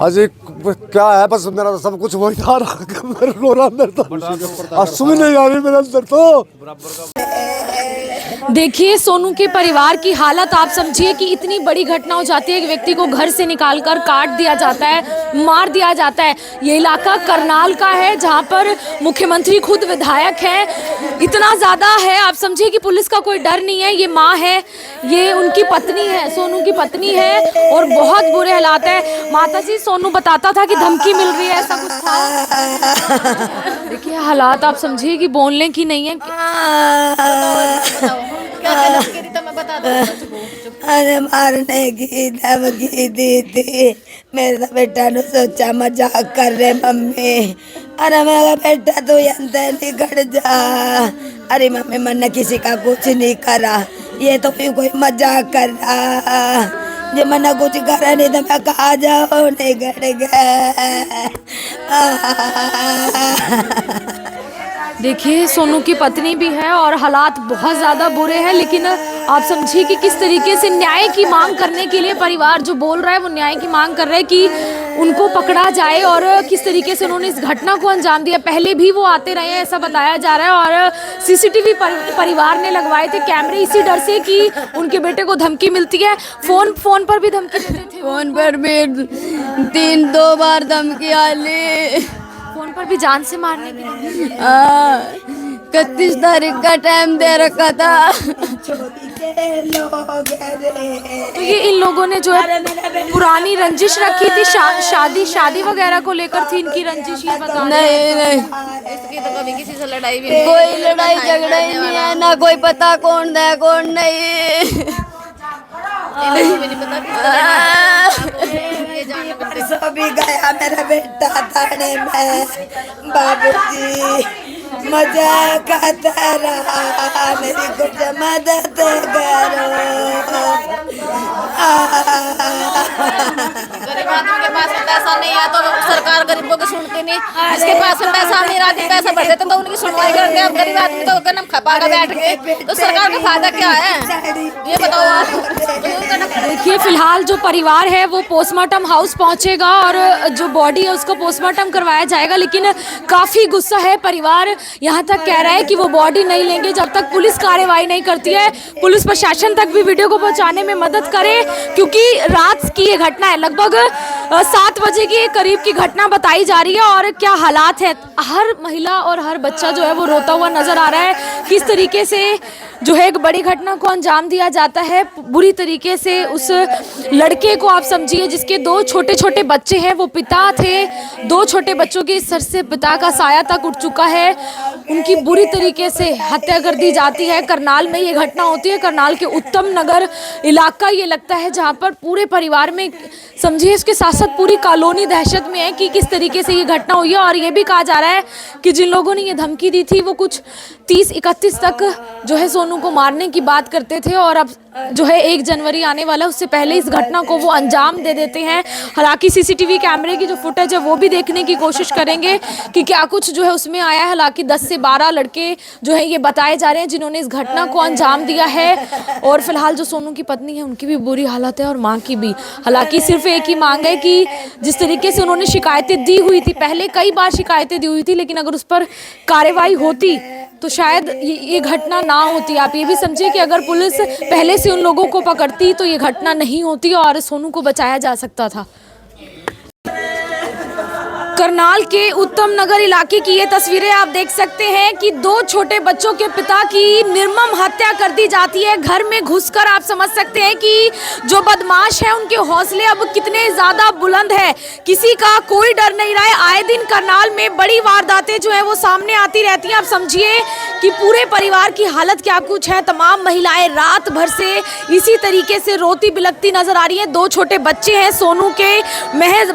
अजी क्या है, बस मेरा सब कुछ वही था, रोना अंदर था, आंसू नहीं आ रही मेरे अंदर तो। देखिए सोनू के परिवार की हालत आप समझिए कि इतनी बड़ी घटना हो जाती है कि व्यक्ति को घर से निकालकर काट दिया जाता है, मार दिया जाता है। ये इलाका करनाल का है जहां पर मुख्यमंत्री खुद विधायक है। इतना ज़्यादा है आप समझिए कि पुलिस का कोई डर नहीं है। ये माँ है, ये उनकी पत्नी है, सोनू की पत्नी है और बहुत बुरे हालात है। माता जी सोनू बताता था कि धमकी मिल रही है, ऐसा कुछ था। देखिए हालात आप समझिए कि बोलने की नहीं है। अरे मारने की धमकी दी थी। मेरा बेटा ने सोचा मजाक कर रहे मम्मी। अरे मेरा बेटा तू अंदर निकल जा। अरे मम्मी मैंने किसी का कुछ नहीं करा, ये तो कोई मजाक कर रहा। जो मैंने कुछ करा नहीं तो मैं कहा जाओ निकल गया। देखिए सोनू की पत्नी भी है और हालात बहुत ज़्यादा बुरे हैं, लेकिन आप समझिए कि किस तरीके से न्याय की मांग करने के लिए परिवार जो बोल रहा है वो न्याय की मांग कर रहा है कि उनको पकड़ा जाए और किस तरीके से उन्होंने इस घटना को अंजाम दिया। पहले भी वो आते रहे हैं ऐसा बताया जा रहा है और सीसीटीवी परिवार ने लगवाए थे कैमरे इसी डर से कि उनके बेटे को धमकी मिलती है। फोन पर भी धमकी देते थे, फोन पर भी 3-2 बार धमकी आली, फोन पर भी जान से मारने की। 31 तारीख का टाइम दे रखा था। तो ये इन लोगों ने जो है पुरानी रंजिश रखी थी, शादी वगैरह को लेकर थी इनकी रंजिश, ये बता। नहीं इसकी तो कभी किसी से लड़ाई भी नहीं, कोई लड़ाई झगड़ा ही नहीं है, ना कोई पता कौन है कौन नहीं। परसों भी गया मेरा बेटा थाने में, बाबूजी मजाक आता रहा, मेरी कुछ मदद करो। गरीब आदमी के पास में पैसा नहीं है तो सरकार गरीबों की सुनती नहीं। जिसके पास में पैसा अमीर आदमी पैसा भर देते तो उनकी सुनवाई करते हैं। अब गरीब आदमी तो गन्ना खपागा बैठ के, तो सरकार का फायदा क्या है ये बताओ आप। देखिए फिलहाल जो परिवार है वो पोस्टमार्टम हाउस पहुंचेगा और जो बॉडी है उसको पोस्टमार्टम करवाया जाएगा, लेकिन काफ़ी गुस्सा है परिवार। यहाँ तक कह रहा है कि वो बॉडी नहीं लेंगे जब तक पुलिस कार्रवाई नहीं करती है। पुलिस प्रशासन तक भी वीडियो को पहुँचाने में मदद करे, क्योंकि रात की ये घटना है, लगभग 7 बजे के करीब की घटना बताई जा रही है। और क्या हालात है, हर महिला और हर बच्चा जो है वो रोता हुआ नजर आ रहा है। किस तरीके से जो है एक बड़ी घटना को अंजाम दिया जाता है, बुरी तरीके से उस लड़के को आप समझिए जिसके 2 छोटे छोटे बच्चे हैं, वो पिता थे, 2 छोटे बच्चों के सर से पिता का साया तक उठ चुका है, उनकी बुरी तरीके से हत्या कर दी जाती है। करनाल में ये घटना होती है, करनाल के उत्तम नगर इलाका ये लगता है जहाँ पर पूरे परिवार में समझिए इसके साथ साथ पूरी कॉलोनी दहशत में है कि किस तरीके से ये घटना हुई है। और ये भी कहा जा रहा है कि जिन लोगों ने ये धमकी दी थी वो कुछ 30-31 तक जो है सोनू को मारने की बात करते थे और अब जो है 1 जनवरी आने वाला उससे पहले इस घटना को वो अंजाम दे देते हैं। हालांकि सीसीटीवी कैमरे की जो फुटेज है वो भी देखने की कोशिश करेंगे कि क्या कुछ जो है उसमें आया है। हालांकि 10 से 12 लड़के जो है ये बताए जा रहे हैं जिन्होंने इस घटना को अंजाम दिया है। और फिलहाल जो सोनू की पत्नी है उनकी भी बुरी हालत है और माँ की भी। हालांकि सिर्फ एक ही मांग है कि जिस तरीके से उन्होंने शिकायतें दी हुई थी, पहले कई बार शिकायतें दी हुई थी, लेकिन अगर उस पर कार्रवाई होती तो शायद ये घटना ना होती। आप ये भी समझिए कि अगर पुलिस पहले से उन लोगों को पकड़ती तो ये घटना नहीं होती और सोनू को बचाया जा सकता था। करनाल के उत्तम नगर इलाके की ये तस्वीरें आप देख सकते हैं कि 2 छोटे बच्चों के पिता की निर्मम हत्या कर दी जाती है। घर में घुसकर आप समझ सकते हैं कि जो बदमाश है उनके हौसले अब कितने ज़्यादा बुलंद है, किसी का कोई डर नहीं रहा है। आए दिन करनाल में बड़ी वारदातें जो है वो सामने आती रहती हैं। आप समझिए कि पूरे परिवार की हालत क्या कुछ है। तमाम महिलाएं रात भर से इसी तरीके से रोती बिलखती नजर आ रही हैं। 2 छोटे बच्चे हैं सोनू के, महज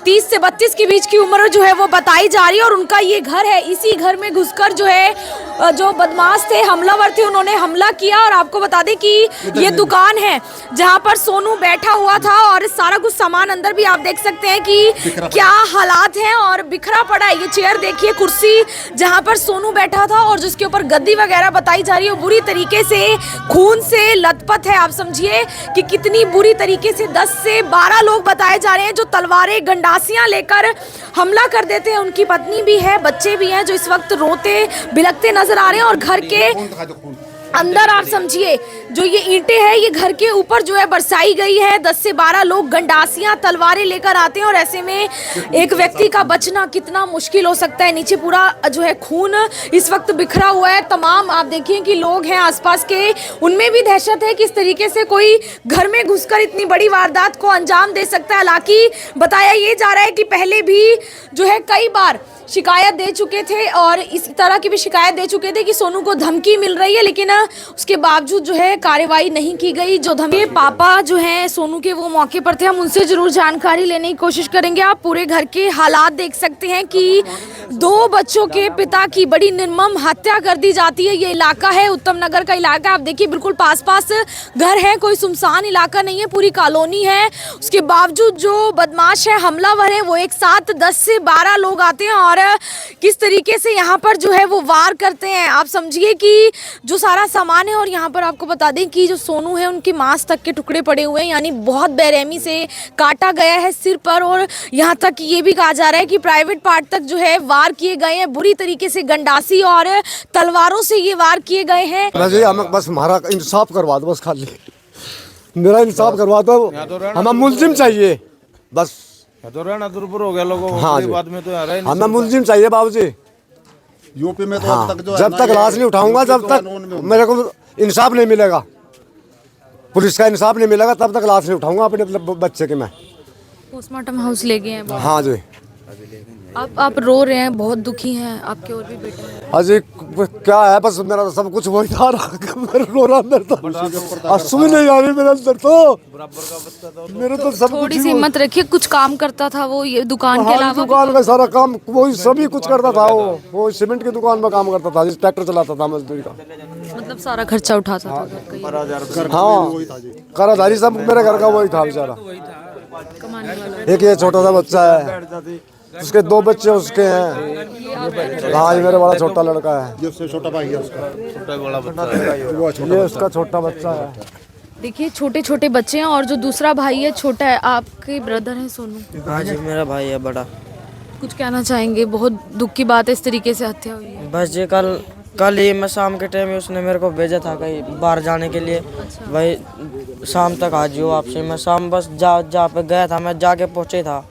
30 से 32 के बीच की उम्र जो है वो बताई जा रही है और उनका ये घर है। इसी घर में घुसकर जो है जो बदमाश थे, हमलावर थे, उन्होंने हमला किया। और आपको बता दें कि ये दुकान है जहां पर सोनू बैठा हुआ था और सारा कुछ सामान अंदर भी आप देख सकते हैं कि क्या हालात हैं और बिखरा पड़ा है। ये चेयर देखिए, कुर्सी जहां पर सोनू बैठा था और जिसके ऊपर गद्दी वगैरह बताई जा रही है, बुरी तरीके से खून से लथपथ है। आप समझिए कि कितनी बुरी तरीके से 10 से 12 लोग बताए जा रहे हैं जो तलवारें गंडासियां लेकर हमला कर देते हैं। उनकी पत्नी भी है, बच्चे भी हैं जो इस वक्त रोते बिलखते नजर आ रहे हैं। और घर के अंदर आप समझिए जो ये ईंटें हैं ये घर के ऊपर जो है बरसाई गई है। 10 से 12 लोग गंडासियां तलवारें लेकर आते हैं और ऐसे में एक व्यक्ति का बचना कितना मुश्किल हो सकता है। नीचे पूरा जो है खून इस वक्त बिखरा हुआ है। तमाम आप देखिए कि लोग हैं आसपास के, उनमें भी दहशत है कि इस तरीके से कोई घर में घुसकर इतनी बड़ी वारदात को अंजाम दे सकता है। हालांकि बताया ये जा रहा है कि पहले भी जो है कई बार शिकायत दे चुके थे और इस तरह की भी शिकायत दे चुके थे कि सोनू को धमकी मिल रही है, लेकिन उसके बावजूद जो है कार्रवाई नहीं की गई। जो धमकी पापा जो है सोनू के वो मौके पर थे, हम उनसे जरूर जानकारी लेने की कोशिश करेंगे। आप पूरे घर के हालात देख सकते हैं कि 2 बच्चों के पिता की बड़ी निर्मम हत्या कर दी जाती है। ये इलाका है उत्तम नगर का इलाका, आप देखिए बिल्कुल पास पास घर है, कोई सुनसान इलाका नहीं है, पूरी कॉलोनी है। उसके बावजूद जो बदमाश है, हमलावर है, वो एक साथ 10 से 12 लोग आते हैं और किस तरीके से यहाँ पर जो है वो वार करते हैं। आप समझिए कि जो सारा सामान है, और यहाँ पर आपको बता दें कि जो सोनू है उनके मांस तक के टुकड़े पड़े हुए हैं, यानी बहुत बेरहमी से काटा गया है सिर पर। और यहाँ तक ये भी कहा जा रहा है कि प्राइवेट पार्ट तक जो है वार किए गए हैं, बुरी तरीके से गंडासी और तलवारों से ये वार किए गए हैं। हमें बस हमारा इंसाफ करवा दो, बस खाली मेरा इंसाफ करवा दो, हमें मुलजिम चाहिए बस। तो रहना दुर्बर हो गया लोगों को। हाँ बाद में तो यार हमें मुलजिम चाहिए बाबूजी। यूपी में तो हाँ, अब तक जो जब तक लाश नहीं उठाऊंगा, जब तक मेरे को इंसाफ नहीं मिलेगा, पुलिस का इंसाफ नहीं मिलेगा, तब तक लाश नहीं उठाऊंगा अपने बच्चे के मैं। पोस्टमार्टम हाउस ले गए हैं। हाँ जी। आप रो रहे हैं, बहुत दुखी हैं, आपके और भी बेटे हैं। अजी क्या है, बस मेरा तो सब कुछ वही था, रो रहा अंदर तो आंसू नहीं आ रही मेरे अंदर तो। मेरे तो सब थोड़ी सी हिम्मत रखिए, कुछ काम करता था वो ये दुकान के अलावा? दुकान का सारा काम वही सभी कुछ करता था। वो सीमेंट की दुकान में काम करता था, जिस ट्रैक्टर चलाता था मजदूरी का, मतलब सारा खर्चा उठाता था। हाँ, कराधारी सब मेरे घर का वही था बेचारा। एक ये छोटा सा बच्चा है, उसके 2 बच्चे उसके हैं। हाँ, ये मेरा बड़ा छोटा लड़का है, ये उससे छोटा भाई है उसका, ये उसका छोटा बच्चा है। देखिए छोटे छोटे बच्चे हैं और जो दूसरा भाई है छोटा है। आपके ब्रदर है सोनू? हाँ जी, मेरा भाई है बड़ा। कुछ कहना चाहेंगे? बहुत दुख की बात है, इस तरीके से हत्या हुई है। बस जी कल ही मैं शाम के टाइम उसने मेरे को भेजा था कहीं बाहर जाने के लिए। भाई शाम तक आ जियो आपसे। मैं शाम बस जा पे गया था, मैं जाके पहुंचे था,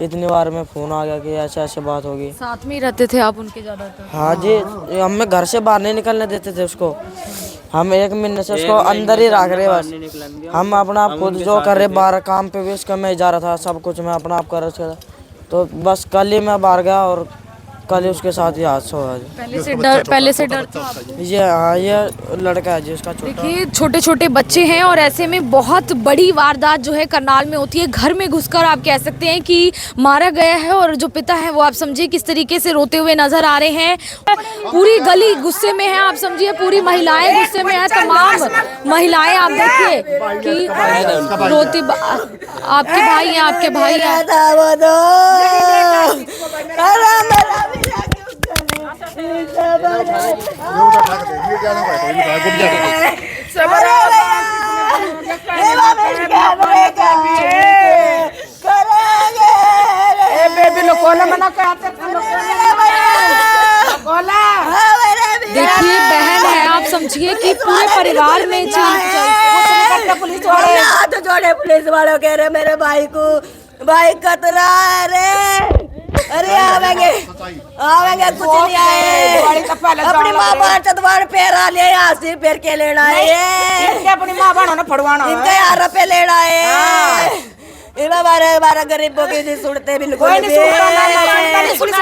इतनी बार में फोन आ गया कि ऐसे ऐसे बात होगी। साथ में ही रहते थे आप उनके ज्यादातर? हाँ जी, हमें घर से बाहर नहीं निकलने देते थे उसको। हम 1 महीने से उसको अंदर ही रख रहे बस। हम अपना आप खुद जो कर रहे, बाहर काम पे भी उसका मैं जा रहा था, सब कुछ मैं अपना आप कर रहा था। तो बस कल ही मैं बाहर गया और कल ही उसके साथ ही हादसा हुआ। पहले से डर था आपको? ये हाँ, ये लड़का है जी उसका छोटा। देखिए छोटे छोटे बच्चे हैं और ऐसे में बहुत बड़ी वारदात जो है करनाल में होती है। घर में घुसकर आप कह सकते हैं कि मारा गया है और जो पिता है वो आप समझिए किस तरीके से रोते हुए नजर आ रहे हैं। पूरी गली गुस्से में है, आप समझिए पूरी महिलाएं गुस्से में है। तमाम महिलाएं आप देखिए कि रोती। आपके भाई हैं, आपके भाई हैं। देखिए बहन है, आप समझिए कि पूरे परिवार में पुलिस वाले हाथ जोड़े, पुलिस वालों कह रहे मेरे भाई को, भाई खतरा है रे। अरे आवेंगे कुछ नहीं आए। अपनी माँ बाहर चतवार पैर ले, यहाँ से पैर के लेना है, अपनी माँ बाहर ने फड़वाना, इनके यार रुपये लेना है। हमारे गरीबों की सुनते बिल्कुल पुलिस वाला नहीं पुलिस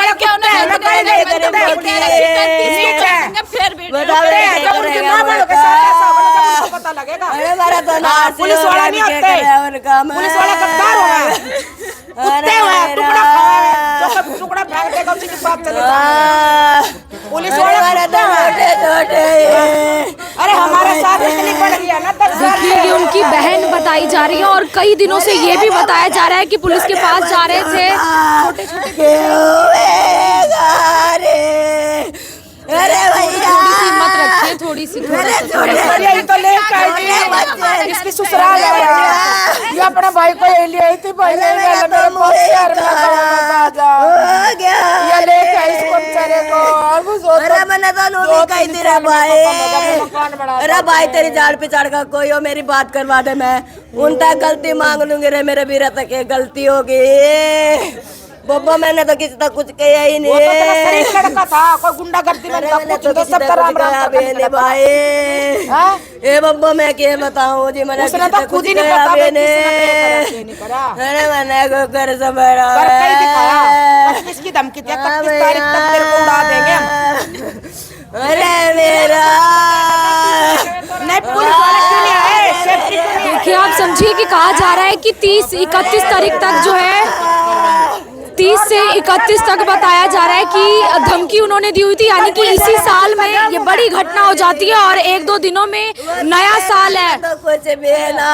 वाला अरे हमारे साथ इतनी पड़ गया ना। देखिए ये उनकी बहन बताई जा रही है और कई दिनों से ये भी बताया जा रहा है कि पुलिस के पास जा रहे थे छोटे छोटे। अरे भैया थोड़ी सी हिम्मत रखिए, थोड़ी सी यही तो लेके आई थी, इसकी ससुराल है ये अपने भाई को यही ले आई थी। भाई ने मेरे बहुत प्यार में हो गया ये लेके आई इसको बेचारे को। अरे मैंने तो नहीं कही थी रे भाई। अरे भाई तेरी जाड़ पिछाड़ का कोई हो, मेरी बात करवा दे, मैं उन तक गलती मांग लूंगी रे। मेरे बीरा तक ये गलती होगी बब्बा, मैंने तो किसी तक कुछ किया ही नहीं। वो तो तेरा शरीफ लड़का था, कोई गुंडागर्दी में कुछ तो सब राम राम करने भाई। ए बब्बा मैं क्या बताऊं जी, मैंने उसने तो खुद ही नहीं पता अरे मैंने को कर संभाला करके ही दिखाया। किसकी धमकी थी? 31 तारीख तक तेरे को उड़ा देंगे हम। अरे मेरा नहीं पुलिस वाले क्यों नहीं आए? सेफ्टी क्यों नहीं आए? देखिए आप समझिए कि कहा जा रहा है कि 30-31 तारीख तक जो है 30 से 31 तक बताया जा रहा है कि धमकी उन्होंने दी हुई थी, यानी कि इसी साल में ये बड़ी घटना हो जाती है और 1-2 दिनों में नया साल है। तो कुछ भी ना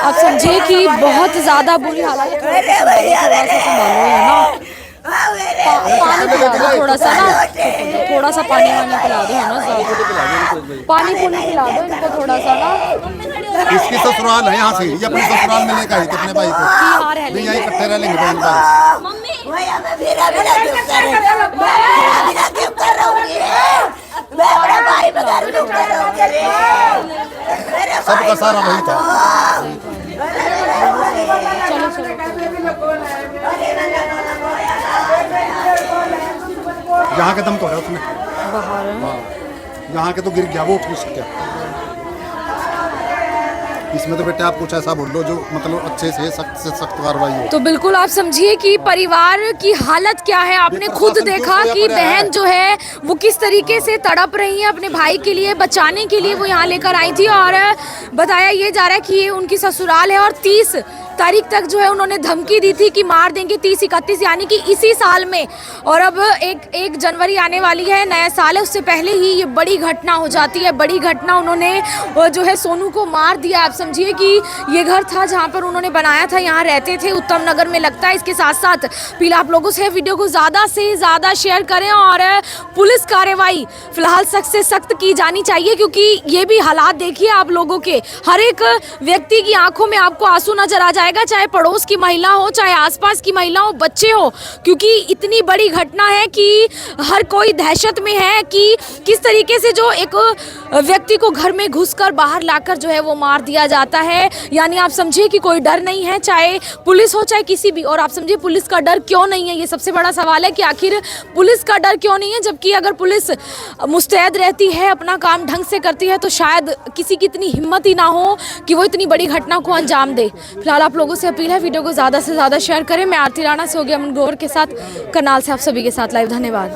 आप समझिए कि बहुत ज्यादा बुरी हालत है। अरे भैया पानी पिला दो थोड़ा सा ना, थोड़ा सा पानी वानी पिला दो है ना, पानी पूरी पिला दो इनको थोड़ा सा ना। इसकी ससुराल है यहाँ से, ये अपने ससुराल में लेकर आई थी अपने भाई को। बिहार है नहीं, यहीं इकट्ठे रह लेंगे बहन भाई। भैया मैं मेरा क्यों कर रहूंगी, मैं अपने भाई बगैर क्यों कर रहूंगी। सबका सारा वही था। चलो चलो यहाँ के दम तो है उसमें, यहाँ के तो गिर गया, वो उठ नहीं सकते। इसमें तो बेटा आप कुछ ऐसा बोल लो जो मतलब अच्छे से सख्त कार्रवाई हो। तो बिल्कुल आप समझिए कि परिवार की हालत क्या है। आपने खुद देखा कि बहन जो है वो किस तरीके से तड़प रही है अपने भाई के लिए, बचाने के लिए वो यहाँ लेकर आई थी। और बताया ये जा रहा है कि ये उनकी ससुराल है और 30 तारीख तक जो है उन्होंने धमकी दी थी कि मार देंगे 30-31, यानी कि इसी साल में। और अब 1 जनवरी आने वाली है, नया साल है, उससे पहले ही ये बड़ी घटना हो जाती है। बड़ी घटना, उन्होंने जो है सोनू को मार दिया। आप समझिए कि ये घर था जहाँ पर उन्होंने बनाया था, यहाँ रहते थे, उत्तम नगर में लगता है। इसके साथ साथ प्लीज आप लोगों से वीडियो को ज़्यादा से ज़्यादा शेयर करें और पुलिस कार्रवाई फिलहाल सख्त से सख्त की जानी चाहिए, क्योंकि ये भी हालात देखिए आप लोगों के, हर एक व्यक्ति की आंखों में आपको आंसू नजर आ जाएगा, चाहे पड़ोस की महिला हो, चाहे आसपास की महिला हो, बच्चे हो, क्योंकि इतनी बड़ी घटना है कि हर कोई दहशत में है कि किस तरीके से जो एक व्यक्ति को घर में घुसकर बाहर लाकर जो है वो मार दिया जाता है। यानी आप समझिए कि कोई डर नहीं है, चाहे पुलिस हो चाहे किसी भी। और आप समझिए पुलिस का डर क्यों नहीं है, ये सबसे बड़ा सवाल है कि आखिर पुलिस का डर क्यों नहीं है, जबकि अगर पुलिस मुस्तैद रहती है, अपना काम ढंग से करती है, तो शायद किसी की इतनी हिम्मत ही ना हो कि वो इतनी बड़ी घटना को अंजाम दे। फिलहाल आप लोगों से अपील है वीडियो को ज़्यादा से ज़्यादा शेयर करें। मैं आरती राणा से हो गया अमन ग्रोवर के साथ, करनाल से आप सभी के साथ लाइव। धन्यवाद।